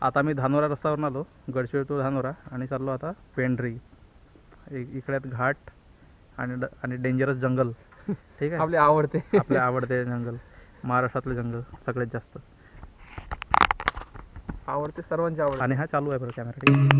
आता मी धानोरा रस्त्यावरून आलो, गडचिरोली टू धानोरा, आणि चाललो आता पेंढरी. इकडे आहेत घाट आणि डेंजरस जंगल. ठीक आहे, आपले आवडते जंगल, महाराष्ट्रातले जंगल सगळ्यात जास्त आवडते, सर्वांचे आवडते. आणि हा चालू आहे बरं कॅमेरा.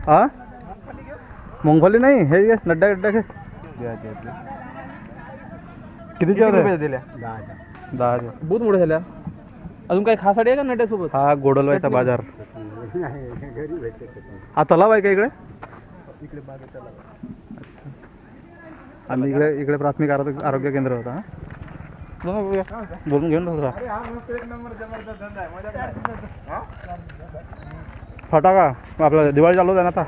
हाँ मूंगफली नाही, हे नड्डा गड्डा घे. किती रुपये दिल्या? 10. बहुत मोठे झाल्या. अजून काही खासाठी आहे का नड्यासोबत? हा गोडलवायचा बाजार. हा तलाव आहे का इकडे? आणि इकडे प्राथमिक आरोग्य केंद्र होता. बोलून घेऊन होता फटाका. आपलं दिवाळी चालू आहे ना आता.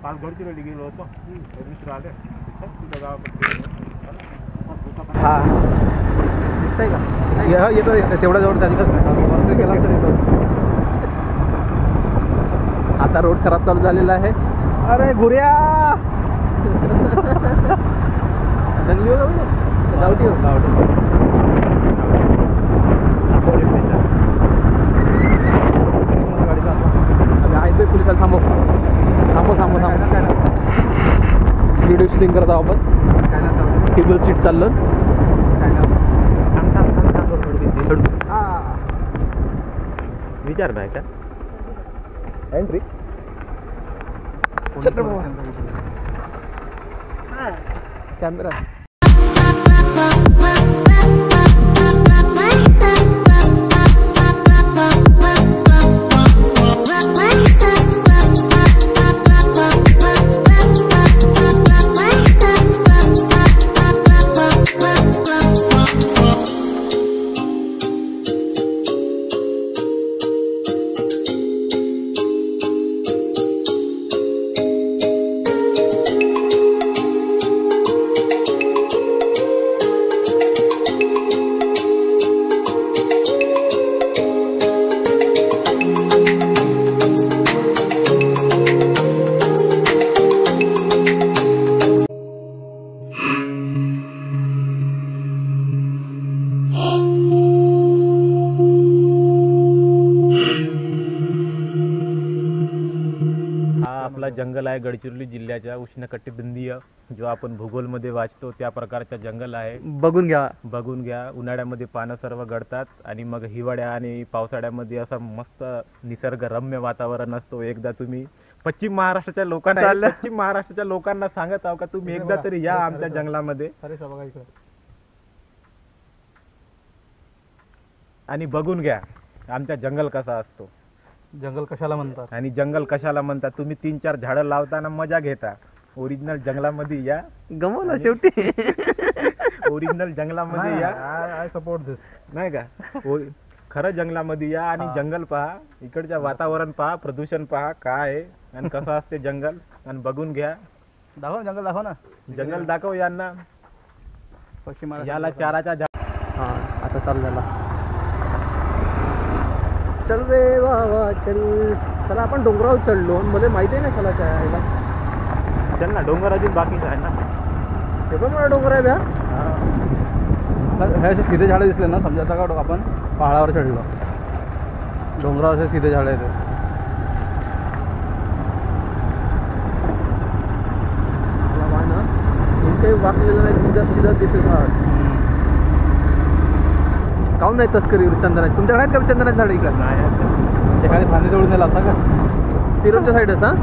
काल गडचिरोली गेलो होतो, मित्र आले हा दिसतंय का? येतं तेवढ्या जवळ त्यांच्याच नाही गेला तर येतो. आता रोड खराब चालू झालेला आहे. अरे गुऱ्या जंगली हो गावठी हो. ऐकतोय पोलिसाला. थांबव थांबव थांबव थांबव. व्हिडिओ शूटिंग करत आहोत आपण. टेबल सीट चाललं. विचार नाही का एंट्री कॅमेरा. जंगल आहे गडचिरोली जिल्ह्याच्या उष्णकटिबंधीय, जो आपण भूगोलमध्ये वाचतो त्या प्रकारचा जंगल आहे. बघून घ्या. उन्हाळ्यामध्ये पानं सर्व गळतात आणि मग हिवाळ्या आणि पावसाळ्यामध्ये असं मस्त निसर्गरम्य वातावरण असतो. एकदा तुम्ही पश्चिम महाराष्ट्राच्या लोकांना सांगत आहो का तुम्ही एकदा तरी या आमच्या जंगलामध्ये आणि बघून घ्या आमचा जंगल कसा असतो. जंगल कशाला म्हणतात आणि जंगल कशाला म्हणतात. तुम्ही 3-4 झाडं लावताना मजा घेता. ओरिजिनल जंगलामध्ये या. गमवलं शेवटी. ओरिजिनल जंगलामध्ये या. आय सपोर्ट दिस. नाही का? खरं जंगलामध्ये या आणि जंगल पहा, इकडच्या वातावरण पहा, प्रदूषण पहा काय आहे आणि कसं असते जंगल, आणि बघून घ्या. दाखव जंगल, दाखव ना जंगल दाखव यांना. पश्चिम याला चाराचा झाड. हा आता चालू झाला. चल रे बाबा चल. चला आपण डोंगरावर चढलो. मला माहिती आहे ना चला चढायला. चल ना, डोंगर अजून बाकीच आहे ना. ते पण मला डोंगर आहे द्या. हे असे सीधे झाडे दिसले ना, समजायचं का आपण पहाडावर चढलो. डोंगरावर असे सीधे झाडे आहेत. काही वाकलेलं नाही, तुमच्या सीधा दिसेल झाड. काऊन नाही तस्करी चंदनाची? तुमच्याकडे आहेत का चंदनाची झाड? इकडे नाही. एखादी फांदी तोडून नेला असा का? सिरोच्या साईडच हा.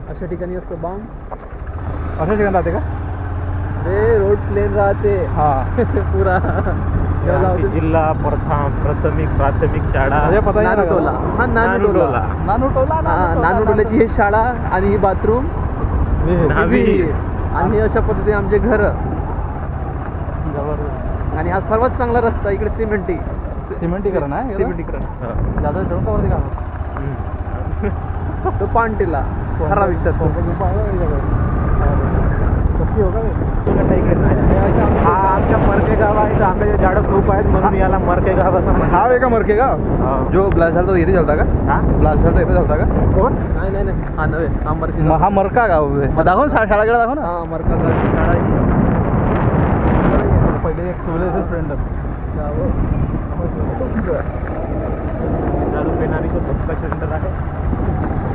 अशा ठिकाणी असतो बाम. अशा ठिकाणी राहते का? अरे रोड प्लेन राहते हा. पुरा. आमची जिल्हा प्राथमिक शाळा म्हणजे पता नाही नानुटोला. लागला. हा नानुटोला. नानुटोल्याची ही शाळा आणि ही बाथरूम न्हावी. आणि अशा पद्धतीने आमचे घर. जबरदस्त. आणि हा सर्वात चांगला रस्ता इकडे सिमेंटीकरण आहे. सिमेंटीकरण. जादा जरूर कवर का तो पानटेला खरा विकतात. हा आमच्या मरके गाव आहे. आंब्याचे झाडं खूप आहेत म्हणून याला मरके गाव असं म्हणतात. हा आहे का मरके गाव? जो ब्लास्ट झाला तो इथे चालता का? हा? ब्लास्ट झाला इथे चालता का? कोण? नाही हा नव्हे. हा मरके हा मरका गाव आहे. दाखव ना शाळा गेला दाखव ना. हा मरका गावची शाळा आहे. पहिले एक तुला फ्रेंड दारू पिणारीचं धक्का सेंटर आहे.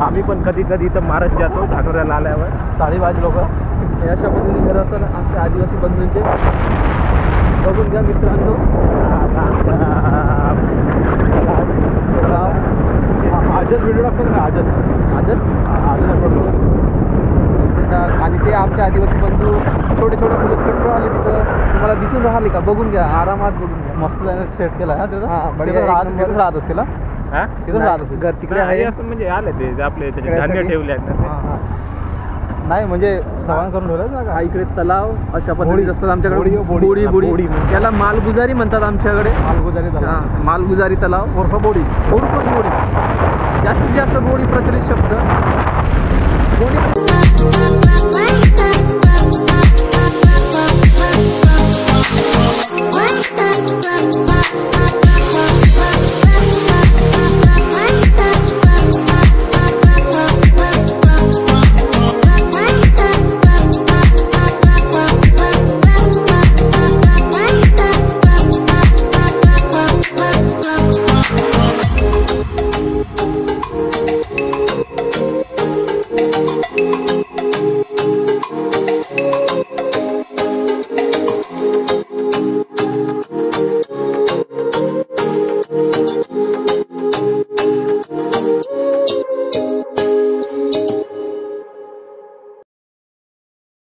आम्ही पण कधी कधी इथं मारत जातो धानोऱ्याला आल्यावर. साडेबाज लोक. हे अशा पद्धतीने घर असतात आमच्या आदिवासी बंधूंचे. बघून घ्या मित्रांनो. आजच व्हिडिओ टाकतो ना. आजच आणि ते आमचे आदिवासी बंधू छोटे मुलं खेळून राहिले तिथं. तुम्हाला दिसून राहिले का? बघून घ्या, आरामात बघून घ्या. मस्त त्याने सेट केला हा तिथं. हा, बढिया. तिथं राहत असतील ना. हा? तिथंच राहत असतील. घर तिकडे आहे. असं म्हणजे आले ते आपले त्याचे धान्य ठेवले आहेत. नाही म्हणजे सवान करून ठेवलं ना हा का? इकडे तलाव अशा बोडी. पद्धतीचे असतात आमच्याकडे. बोडी. बोडी त्याला मालगुजारी म्हणतात आमच्याकडे. मालगुजारी हा, मालगुजारी तलाव उर्फ बोडी. उर्फ बोडी. जास्तीत जास्त बोडी प्रचलित शब्द. बोडी.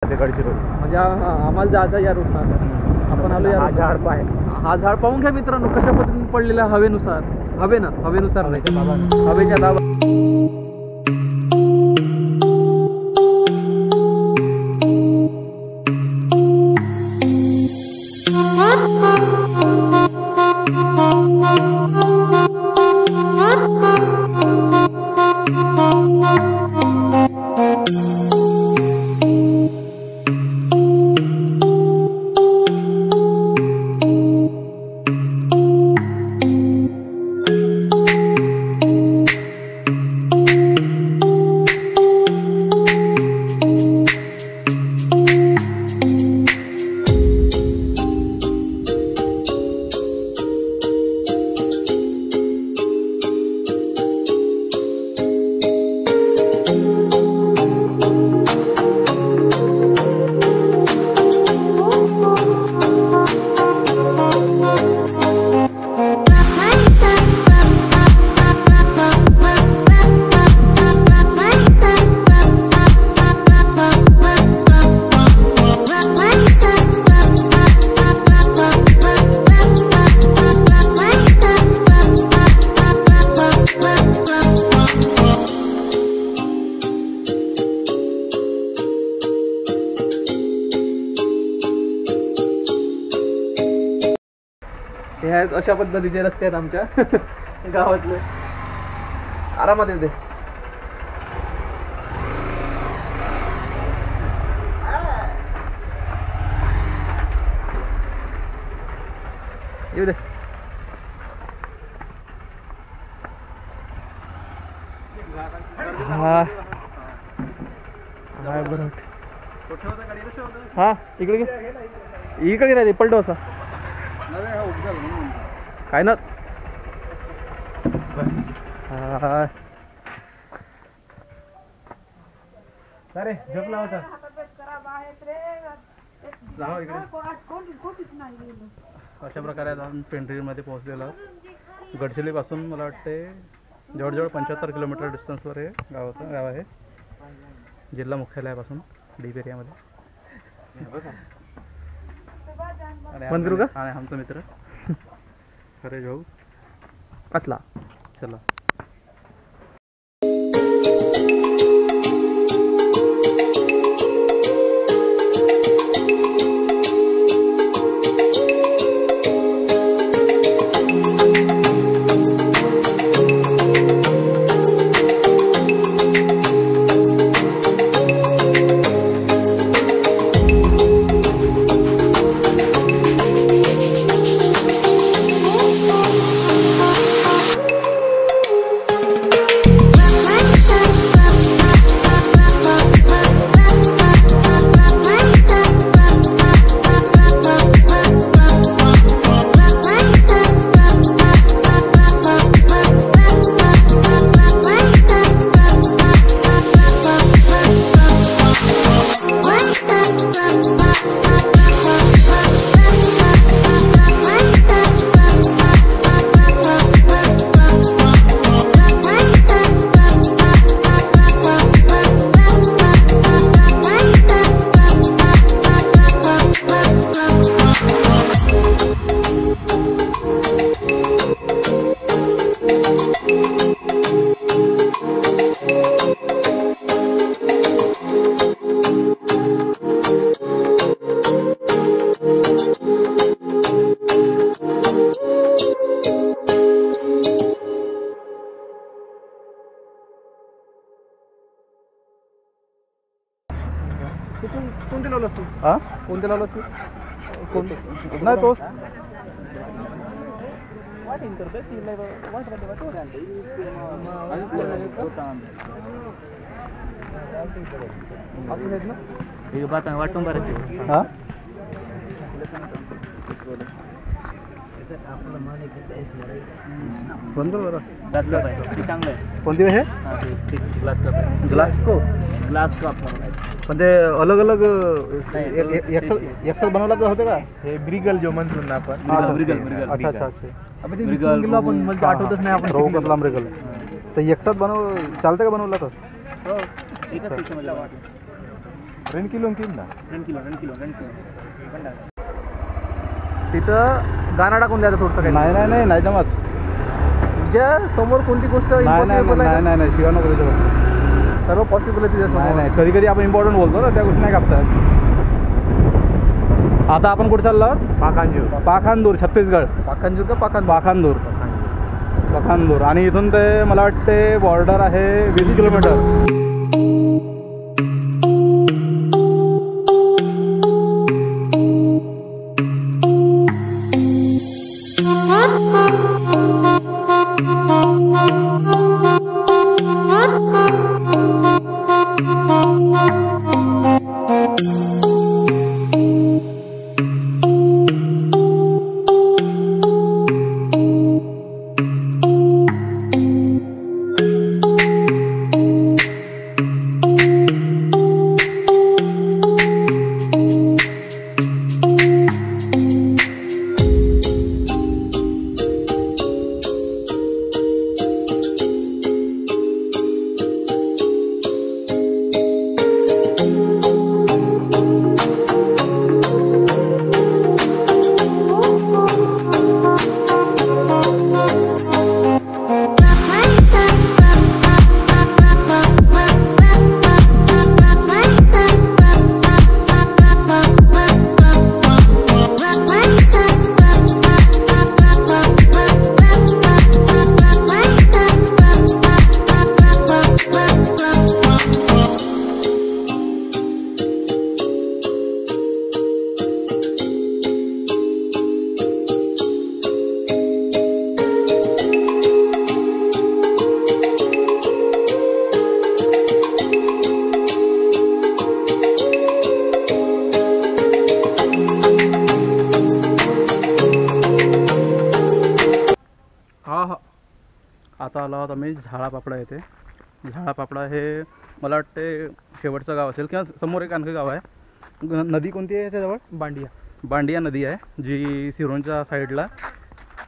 म्हणजे आम्हाला जायचं या रूटला. आपण आलो या झाड पाय. हा झाड पाहून घ्या मित्रांनो कशा पद्धतीने पडलेला हवेनुसार. हवेनुसार नाही, हवेच्या दाबा. अशा पद्धतीचे रस्ते आहेत आमच्या गावातले. आरामात येते. येऊ दे. हा काय बरं हा इकडे इकडे नाही पलटो असा काय ना. हा अरे झोपला होता. अशा प्रकारे आता आपण पेंढरीमध्ये पोहोचलेलो आहोत. गडचिरोलीपासून मला वाटते जवळजवळ 75 किलोमीटर डिस्टन्सवर हे गाव आहे, जिल्हा मुख्यालयापासून डीप एरियामध्ये. बंद करू का? आणि आमचा मित्र खरे भाऊ आतला. चला. कोणते लावलं तू? हां कोणते लावलं तू? कोणते नाही तोच. वाटून बरं. हां कोणतं बरं कोणती हे ग्लासको पण ते अलग अलग एकसाथ बनवला तर होते का? हे ब्रिगल जो म्हणतो ना आपण. अच्छा अच्छा अच्छा. आपण म्हणजे आठवतच नाही आपण. रोहू कतला मृगल तर एकसाथ बनव चालते का बनवला तर? रेन किलो ना तिथं गाणं टाकून द्यायचं थोडंसं काही. नाही नाही नाही नाही जमत. तुझ्या समोर कोणती गोष्ट नाही नाही impossible आहे नाही नाही नाही शिवा नको त्याच्यावर. सर्व पॉसिबल आहे तुझ्या नाही समोर. नाही कधी कधी आपण इम्पॉर्टंट बोलतो ना त्या गोष्टी नाही कापतात. आता आपण कुठे चाललो आहोत? पाखांदूर छत्तीसगड. पाखांजूर का पाखांदूर पाखांदूर आणि इथून ते मला वाटते बॉर्डर आहे 20 किलोमीटर. आता आलो आहोत आम्ही झाडापापडा येथे. झाडापापडा हे मला वाटते शेवटचं गाव असेल किंवा समोर एक आणखी गाव आहे. नदी कोणती आहे याच्याजवळ? बांडिया नदी आहे जी सिरोंच्या साईडला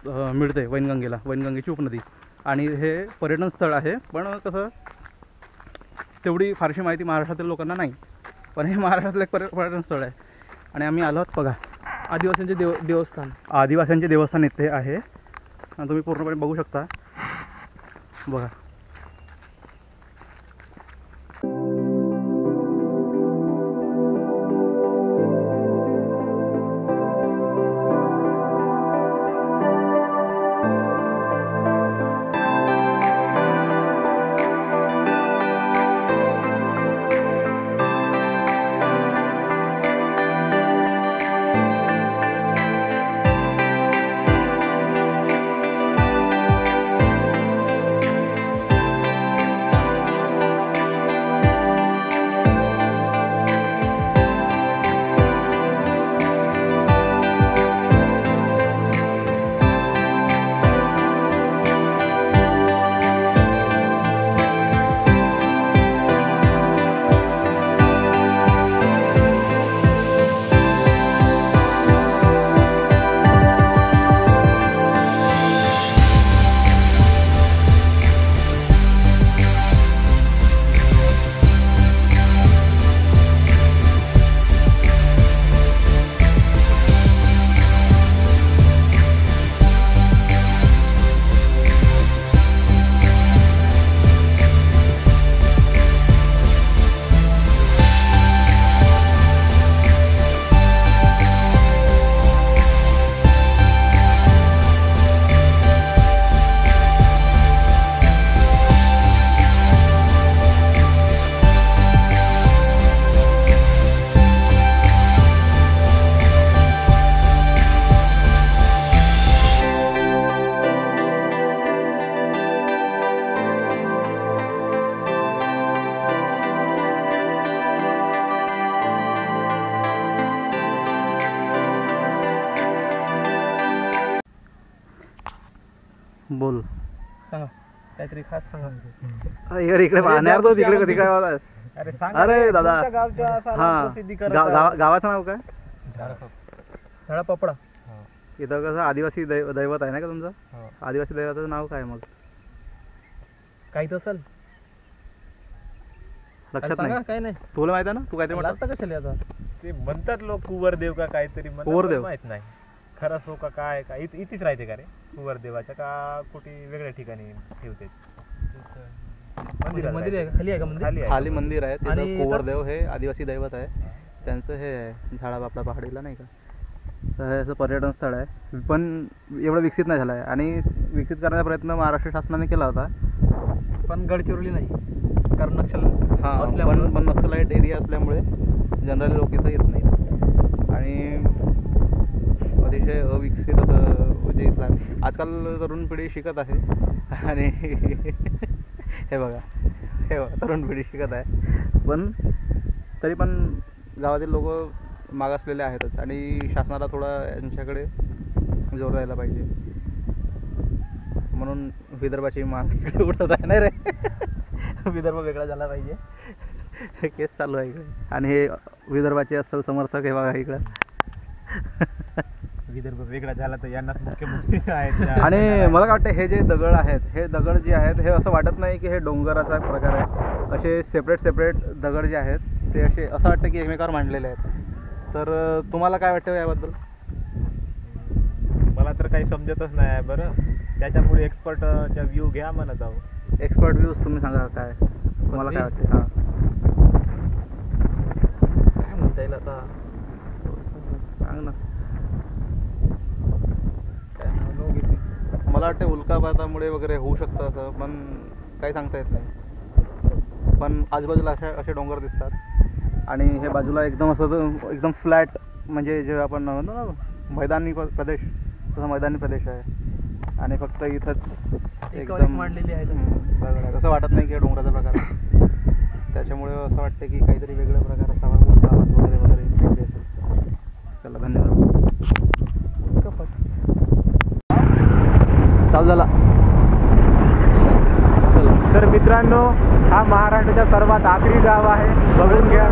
मिळते वैनगंगेला, वैनगंगेची उपनदी. आणि हे पर्यटन स्थळ आहे, पण कसं तेवढी फारशी माहिती महाराष्ट्रातील लोकांना नाही, पण हे महाराष्ट्रातलं एक पर्यटन स्थळ आहे. आणि आम्ही आलो आहोत बघा, आदिवासींचे देवस्थान. आदिवासींचे देवस्थान इथे आहे आणि तुम्ही पूर्णपणे बघू शकता. बघा बोल. सांगा काहीतरी खास सांगा. इकडे पाहणार तो तिकडे कधी काय आलास? अरे सांग, अरे दादा, तुमच्या गावच्या असा हां प्रसिद्धी करत गावाचं नाव काय? झाडापापडा. इथं कसं आदिवासी दैवत आहे ना का तुमचं? हो. आदिवासी दैवताचं नाव काय मग? काही तर असेल लक्षात सांगा. नाही काय नाही तुला माहिती आहे ना? तू काहीतरी म्हणला. लाजता कशाला आता? ते म्हणतात लोक कुवरदेव का काहीतरी म्हणतात, कुंवरदेव. पण माहित नाही खरं असो का काय काय इथेच राहते का रे कुवरदेवाच्या का कुठे वेगळ्या ठिकाणी ठेवते? मंदिर आहे का? खाली आहे का मंदिर? खाली आहे. खाली मंदिर आहे आणि तिथं कुंवरदेव हे आदिवासी दैवत आहे. त्यांचं हे आहे झाडापापडा पहाडीला नाही का. तर हे असं पर्यटन स्थळ आहे, पण एवढं विकसित नाही झालं आहे. आणि विकसित करण्याचा प्रयत्न महाराष्ट्र शासनाने केला होता, पण गडचिरोली नाही, कारण नक्षल हां असल्यामुळं. पण नक्सलाईट एरिया असल्यामुळे जनरली लोक इथं येत नाहीत. आणि अतिशय अविकसित असं म्हणजे इथला आजकाल तरुण पिढी शिकत आहे. आणि हे बघा तरुण पिढी शिकत आहे, पण तरी पण गावातील लोक मागासलेले आहेतच. आणि शासनाला थोडा यांच्याकडे जोर द्यायला पाहिजे. म्हणून विदर्भाची मान इकडे उठत आहे. नाही रे, विदर्भ वेगळा झाला पाहिजे. केस चालू आहे इकडे. आणि हे विदर्भाचे अस्सल समर्थक हे बघा इकडं. विदर्भ वेगळा झाला तर यांना मुख्यमंत्री आहेत. आणि मला काय वाटतं हे जे दगड आहेत, हे दगड जे आहेत हे असं वाटत नाही की हे डोंगराचा प्रकार आहे. असे सेपरेट दगड जे आहेत ते असे असं वाटतं की एकमेकावर मांडलेले आहेत. तर तुम्हाला काय वाटतं याबद्दल? मला तर काही समजतच नाही आहे बरं. त्याच्यामुळे एक्सपर्टच्या व्ह्यू घ्या म्हणत आहो. एक्सपर्ट व्ह्यूज तुम्ही सांगा काय तुम्हाला काय वाटते? हां काय म्हणता येईल आता? सांग ना. काय नो गेसिंग. मला वाटतं उल्कापातामुळे वगैरे होऊ शकतं असं, पण काही सांगता येत नाही. पण आजूबाजूला असे डोंगर दिसतात. आणि हे बाजूला एकदम असं एकदम फ्लॅट, म्हणजे जे आपण म्हणतो ना मैदानी प्रदेश, तसा मैदानी प्रदेश आहे. आणि फक्त इथंच एकदम मांडलेली आहे. दगड आहे. असं वाटत नाही की डोंगराचा प्रकार आहे. त्याच्यामुळे असं वाटतं की काहीतरी वेगळा प्रकार असावा, उल्कापात वगैरे. चला धन्यवाद. चालू झाला. मित्रांनो, हा महाराष्ट्राच्या सर्वात आखरी गाव आहे, बघून घ्या.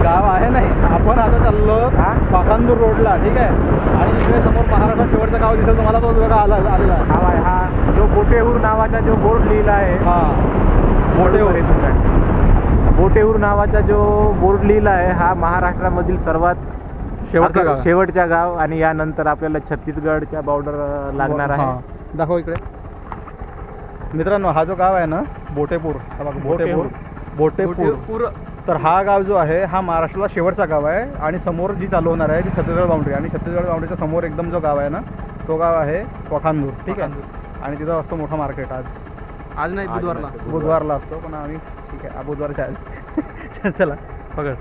गाव आहे नाही, आपण आता चाललो हा? पाखांदूर रोडला, ठीक आहे. आणि इकडे समोर महाराष्ट्र शेवटचं गाव दिसेल तुम्हाला, तो बघा आलेला. हा आहे, हा जो बोटेहूर नावाचा जो बोर्ड लिहिला आहे, हा बोटेहूर बोटेहूर नावाचा जो बोर्ड लिहिला आहे, हा महाराष्ट्रामधील सर्वात शेवटचा गाव. शेवटचा गाव. आणि यानंतर आपल्याला छत्तीसगडच्या बॉर्डर लागणार आहे. हा, दाखव इकडे. मित्रांनो, हा जो गाव आहे ना, बोटेपूर, हा बघा, बोटेपूर. तर हा गाव जो आहे हा महाराष्ट्राला शेवटचा गाव आहे. आणि समोर जी चालू होणार आहे ती छत्तीसगड बाउंड्री, आणि छत्तीसगड बाउंड्रीच्या समोर एकदम जो गाव आहे ना, तो गाव आहे पाखांदूर, ठीक आहे. आणि तिथं असतं मोठं मार्केट. आज नाही, बुधवारला असतो, पण आम्ही ठीक आहे बुधवारच्या आज. चला पकड.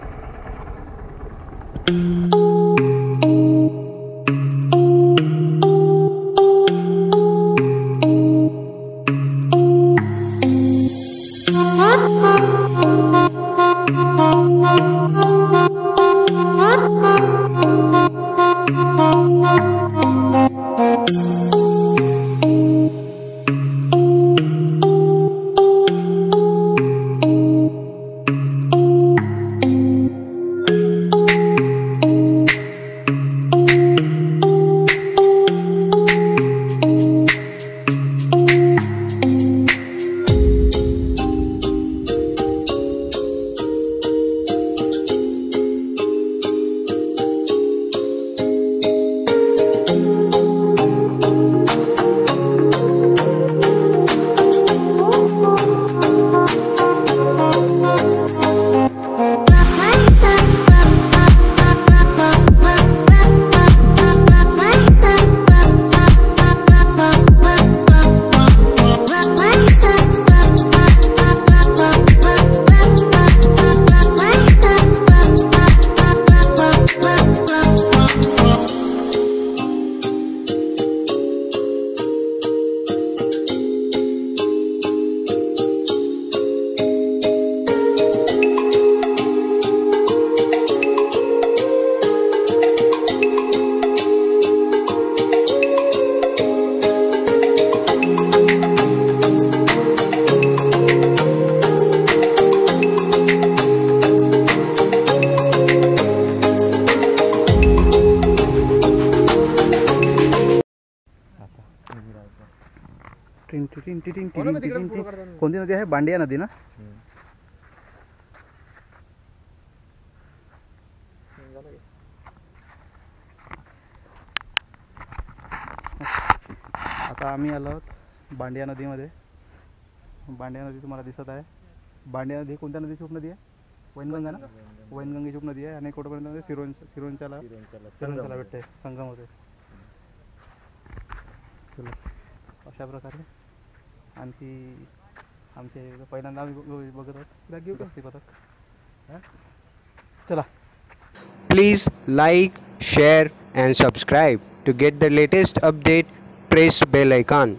कोणती नदी आहे? बांडिया नदी ना. आता आम्ही आलो आहोत बांडिया नदीमध्ये. बांडिया नदी तुम्हाला दिसत आहे. बांडिया नदी कोणत्या नदीची उपनदी आहे? वैनगंगा ना. वैनगंगेची उपनदी आहे. आणि कुठपर्यंत सिरोंचाला भेटते, संगम होते. चलो, अशा प्रकारे आणखी आमचे पहिल्यांदा आम्ही बघत आहोत गस्ती पथक. चला. Please like, share and subscribe. To get the latest update, press bell icon.